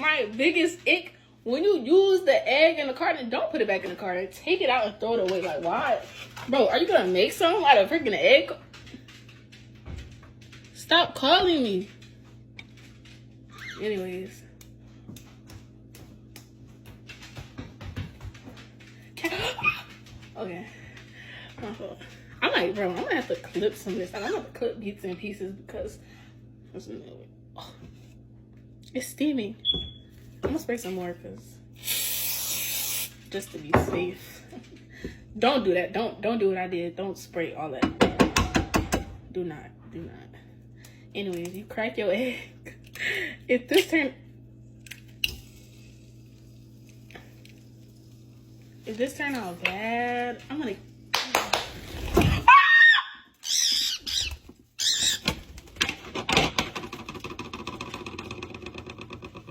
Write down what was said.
my biggest ick. When you use the egg in the carton, don't put it back in the carton. Take it out and throw it away. Like, why? Bro, are you gonna make something out of freaking egg? Stop calling me. Anyways. Okay. I'm like, bro, I'm gonna have to clip some of this. I'm gonna clip bits and pieces because it's steaming. I'm gonna spray some more because just to be safe. Don't do that. Don't do what I did. Don't spray all that. Do not. Anyways, you crack your egg. If this turn out bad, I'm gonna